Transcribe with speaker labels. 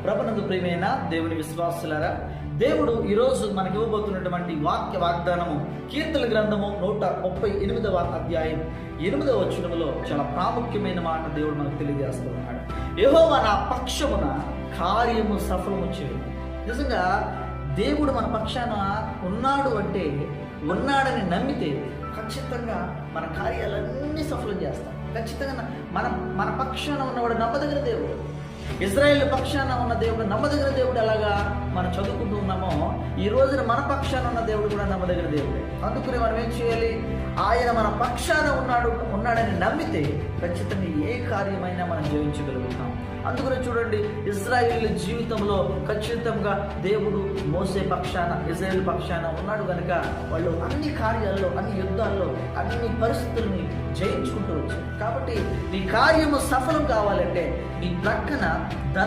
Speaker 1: ప్రభునందు ప్రియమైన దేవుని విశ్వాసులారా, దేవుడు ఈరోజు మనకి ఇవ్వబోతున్నటువంటి వాక్య వాగ్దానము కీర్తన గ్రంథము 138వ అధ్యాయం 8వ వచనములో చాలా ప్రాముఖ్యమైన మాట దేవుడు మనకు తెలియజేస్తున్నాడు. యెహోవా నా పక్షమున కార్యము సఫలము చేయు. నిజంగా దేవుడు మన పక్షాన ఉన్నాడు అంటే, ఉన్నాడని నమ్మితే ఖచ్చితంగా మన కార్యాలన్నీ సఫలం చేస్తాం. ఖచ్చితంగా మన పక్షాన ఉన్నవాడు నమ్మదగిన దేవుడు. ఇజ్రాయేల్ పక్షాన ఉన్న దేవుడు నమ్మదగిన దేవుడు. ఎలాగా మనం చదువుకుంటూ ఉన్నామో, ఈ రోజున మన పక్షాన ఉన్న దేవుడు కూడా నమ్మదగిన దేవుడే. అందుకని మనం ఏం చేయాలి? ఆయన మన పక్షాన ఉన్నాడని నమ్మితే ఖచ్చితంగా ఏ కార్యమైనా మనం జయించగలుగుతాం. అందుకని చూడండి, ఇజ్రాయేల్ జీవితంలో ఖచ్చితంగా దేవుడు మోసే పక్షాన, ఇజ్రాయేల్ పక్షాన ఉన్నాడు కనుక వాళ్ళు అన్ని కార్యాల్లో, అన్ని యుద్ధాల్లో, అన్ని పరిస్థితుల్ని జయించుకుంటూ వచ్చారు. కాబట్టి నీ కార్యము సఫలం కావాలంటే నీ ప్రక్కన